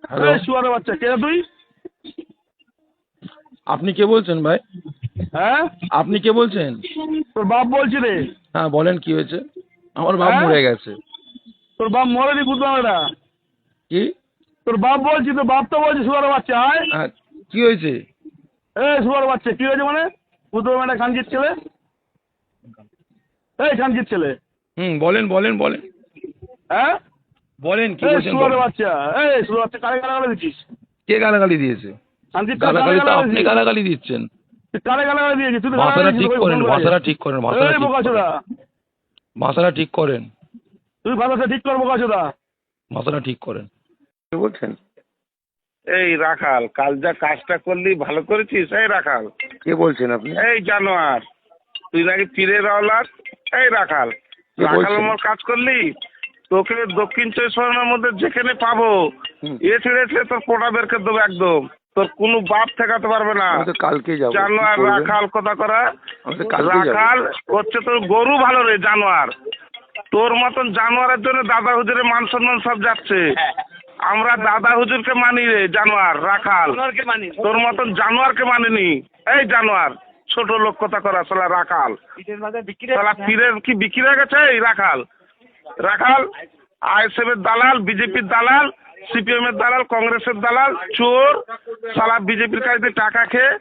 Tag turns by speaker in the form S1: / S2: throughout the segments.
S1: Hello,
S2: এই শুয়ারের বাচ্চা, কে তুই?
S1: আপনি কে বলছেন ভাই?
S2: হ্যাঁ,
S1: আপনি কে বলছেন?
S2: তোর বাপ বলছি রে।
S1: হ্যাঁ বলেন, কি হয়েছে? আমার বাপ
S2: হ্যাঁ,
S1: মরে গেছে।
S2: তোর বাপ মরেনি বুঝলাম এটা।
S1: কি?
S2: তোর বাপ বলছি, তোর বাপ তো বলছি শুয়ারের বাচ্চা। আয়,
S1: হ্যাঁ, কি হয়েছে?
S2: এই শুয়ারের বাচ্চা, কি হয়েছে মানে? বুঝলাম একটা খানকির ছেলে। এই খানকির ছেলে।
S1: বলেন বলেন বলেন
S2: হ্যাঁ,
S1: বলেন, কি
S2: এই
S1: বলছেন
S2: শুয়ারের
S1: বলেন।
S2: বাচ্চা, এই শুয়ারের বাচ্চা, কারে গালাগালি দিচ্ছিস?
S1: কে গালাগালি দিয়েছে?
S2: খানকির ছেলে কারে
S1: গালাগালি তো
S2: গালাগালি
S1: আপনি
S2: দিচ্ছিস?
S1: গালাগালি দিচ্ছেন।
S2: তুই কারে গালাগালি দিয়েছিস? তুই তো গালাগালি
S1: ভাষাটা
S2: দিয়েছিস,
S1: ঠিক
S2: তোকে
S1: করেন,
S2: ফোন করে।
S1: ভাষাটা ঠিক করেন, ভাষাটা
S2: এই
S1: ঠিক করেন,
S2: বোকাচোদা,
S1: ভাষাটা ঠিক করেন,
S2: তুই ভাষাটা ঠিক কর বোকাচোদা।
S1: ভাষাটা ঠিক করেন। কে বলছেন?
S3: এই রাখাল, কাল যা কাজটা করলি ভালো করেছিস। এই রাখাল,
S1: কে বলছেন আপনি?
S3: এই জানোয়ার, তুই নাকি পীরের আওলাদ। এই রাখাল,
S1: কে
S3: রাখাল
S1: বলছেন?
S3: আমার কাজ করলি, তোকে দক্ষিণ চব্বিশ পরগনার মধ্যে যেখানে পাবো
S1: হুম,
S3: ছেড়ে তোর কোটা বের করে দেবো একদম। তোর কোনো বাপ ঠেকাতে পারবে না।
S1: আমি তো কালকেই যাবো। কি
S3: জানোয়ার
S1: করবেন?
S3: রাখাল কথা করা।
S1: আমি তো কালকেই যাবো।
S3: রাখাল হচ্ছে তোর গরু ভালো রে জানোয়ার। তোর মতন জানোয়ারের জন্য দাদা হুজুরের মান সম্মান সব যাচ্ছে। আমরা দাদা হুজুরকে মানি রে জানোয়ার রাখাল, তোর মতন জানোয়ারকে মানিনি। এই জানোয়ার, ছোট লোক কথা করা শালা রাখাল, শালা পীরের কি বিক্রি হয়ে গেছে? এই রাখাল, রাখাল আইএসএফ এর দালাল, বিজেপির দালাল, সিপিএম এর দালাল, কংগ্রেসের দালাল, চোর, শালা বিজেপির কাছে টাকা খেয়ে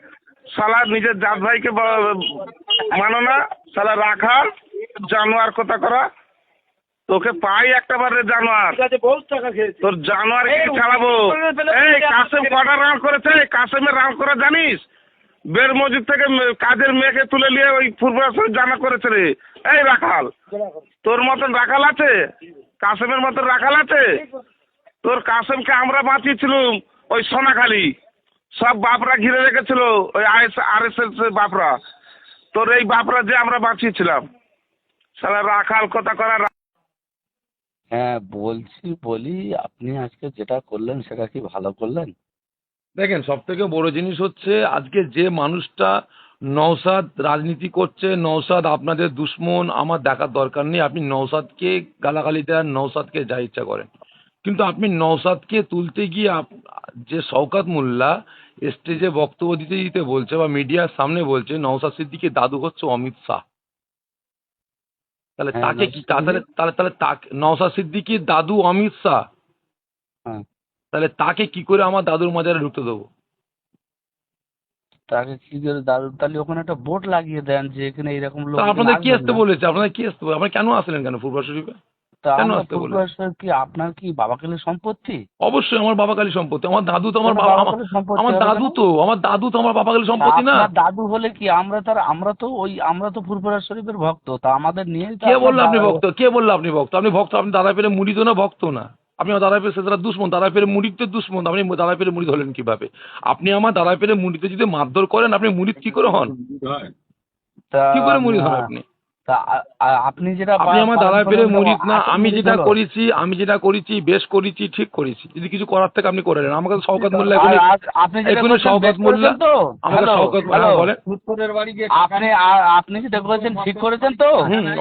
S3: শালা নিজের জাত ভাইকে মানো না। শালা রাখাল, জানোয়ার কথা করা। তোকে পাই একটা বারে জানোয়ার, তোর জানোয়ার ছাড়াবো। এই কাসেম কটা রাউন্ড করেছে? কাসেমের রাউন্ড করা জানিস? বের মসজিদ থেকে কাজের মেয়েকে তুলে নিয়ে ওই পূর্বাচল জানা করেছে রে। এই রাখাল, তোর মতন রাখাল আছে? কাসেমের মতন রাখাল আছে? তোর কাসেমকে আমরা বাঁচিয়েছিলাম ওই সোনাখালি, সব বাপরা ঘিরে রেখেছিল, ওই আরএসএস বাপরা। তোর এই বাপরা যে আমরা বাঁচিয়েছিলাম। শালা রাখাল কথা করা।
S4: হ্যাঁ বলি আপনি আজকে যেটা করলেন সেটা কি ভালো করলেন?
S1: দেখেন, সব থেকে বড় জিনিস হচ্ছে আজকে যে মানুষটা নওশাদ রাজনীতি করছে, নওশাদ আপনাদের দুশ্মন, আমার দেখার দরকার নেই। আপনি নওশাদকে গালাগালি দেন, নওশাদকে যা ইচ্ছা করেন, কিন্তু আপনি নওশাদকে তুলতে গিয়ে যে শওকত মোল্লা স্টেজে বক্তব্য দিতে দিতে বলছে বা মিডিয়ার সামনে বলছে নওশাদ সিদ্দিকীর দাদু হচ্ছে অমিত শাহ, তাহলে
S4: হ্যাঁ,
S1: তাকে কি তাহলে তাহলে তাহলে তাকে নওশাদ সিদ্দিকীর দাদু অমিত শাহ,
S4: হ্যাঁ,
S1: তাহলে তাকে কি করে আমার দাদুর মাজারে ঢুকতে দেবো?
S4: তাকে কি করে দাদু, তাহলে ওখানে একটা বোর্ড লাগিয়ে দেন যে এখানে এরকম লোক
S1: তা আপনাদের কি
S4: আসবেন
S1: আসতে
S4: না।
S1: বলেছে? আপনাদের কি আসতে বলে? আপনারা কেন আসলেন কেন ফুরফুরা শরীফে?
S4: তা
S1: কেন
S4: আমরা
S1: আসতে বলেছে?
S4: পূর্বাশয় কি আপনার কি বাবাকালের সম্পত্তি?
S1: অবশ্যই আমার বাবা কালী সম্পত্তি। আমার দাদু তো আমার
S4: কেন
S1: বাবা
S4: বাবাকালের সম্পত্তি
S1: আমার
S4: হবে
S1: দাদু
S4: কেন?
S1: তো আমার দাদু তো আমার বাবা কালী
S4: তা
S1: সম্পত্তি না।
S4: আপনার দাদু হলে কি আমরা তো ফুরফুরা শরীফের ভক্ত, তা আমাদের নিয়েই তো
S1: কে
S4: আপনার
S1: বললো আপনি ভক্ত? কে বললো আপনি ভক্ত? আপনি ভক্ত? আপনি দাদা পেরে মুড়ি তো না, ভক্ত না। আপনি আমার দাদা পেরে সেটা দুশ্মন, দাদা পেরে মুড়িতে দুশ্মন। আপনি দাদা পেরে মুড়ি ধরলেন কিভাবে? আপনি আমার দাদা পেরে মুড়িতে যদি মারধর করেন, আপনি মুড়িদ কি করে হন?
S4: তা
S1: কি করে মুড়িদ হন আপনি?
S4: তা আপনি যেটা
S1: আপনি আমার দাদা পেরে মুড়িদ না। আমি
S4: মুরিদ
S1: যেটা
S4: হলো।
S1: করেছি, বেশ করেছি, ঠিক করেছি। যদি কিছু করার থেকে আপনি করে নেন, আমাকে তো শওকত মোল্লা
S4: আর
S1: এখনই
S4: আপনি যেটা
S1: এখনই
S4: করেছেন
S1: শওকত
S4: বেশ
S1: মোল্লা
S4: করেছেন তো?
S1: আমাকে
S4: হ্যালো,
S1: শওকত
S4: হ্যালো,
S1: বলেন।
S4: আপনি যেটা করেছেন ঠিক করেছেন তো?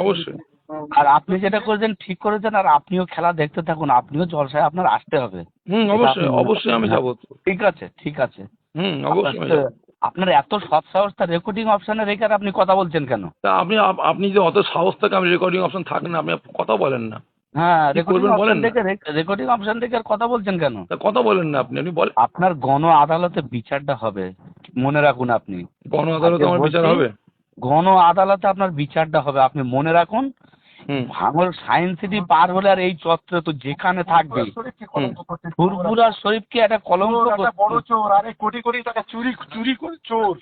S1: অবশ্যই।
S4: আর আপনি যেটা করেছেন ঠিক করেছেন, আর আপনিও খেলা দেখতে থাকুন, আপনিও জলসায় আপনার আসতে হবে। এটা আপনি
S1: অবশ্যই
S4: মনে
S1: অবশ্যই আমি
S4: করবেন।
S1: যাবো তো।
S4: ঠিক আছে, ঠিক আছে।
S1: অবশ্যই আমি যাবো।
S4: আপনার এত সৎ সাহসটা রেকর্ডিং অপশনে রেখে আর আপনি কথা বলছেন কেন?
S1: তা আপনি যে অত সাহস থাকে, আমি রেকর্ডিং অপশন থাকে না, আপনি কথা বলেন না।
S4: হ্যাঁ,
S1: কি
S4: রেকর্ডিং
S1: করবেন বলেন
S4: অপশন
S1: না।
S4: দেখে রেকর্ডিং অপশন দেখে আর কথা বলছেন কেন?
S1: তা কথা বলেন না, আপনি বলেন।
S4: আপনার গণ আদালতে বিচারটা হবে, মনে রাখুন। আপনি
S1: গণ আদালতে আমার বিচার
S4: বলছি,
S1: হবে?
S4: গণ আদালতে আপনার বিচারটা হবে, আপনি মনে রাখুন। ভাঙল সায়েন্স সিটি পার হলে আর এই চত্বরে তো যেখানে থাকবে ফুরফুরা শরীফকে একটা কলঙ্ক,
S2: বড় চোর, আরে কোটি কোটি টাকা চুরি করে চোর।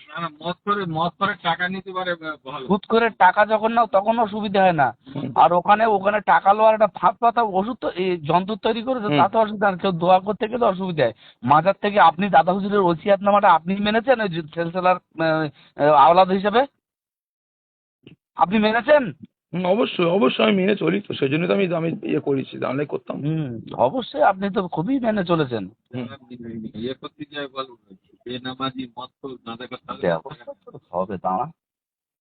S5: মদ করে টাকা নিতে পারে ভালো।
S4: সুদ করে টাকা যখন নাও তখন অসুবিধা হয় না। আর ওখানে টাকা লওয়ার একটা ফাঁক পাতা ওষুধ তো এই যন্ত্র তৈরি করেছে, তাতে অসুবিধা নেই। কেউ দোয়া করতে গেলে অসুবিধা হয়। মাজার থেকে আপনি দাদা হুজুরের ওসিয়াতনামাটা আপনি মেনেছেন ওই সেলসেলার আওলাদ হিসেবে? আপনি মেনেছেন?
S1: অবশ্যই অবশ্যই আমি মেনে চলি তো, সেই জন্য তো আমি ইয়ে করেছি, জানলে করতাম।
S4: অবশ্যই আপনি তো খুবই মেনে চলেছেন।
S5: ইয়ে করতে যায় বল, বেনামাজি মদ তো গাঁজা করতে
S4: হবে দাঁড়া।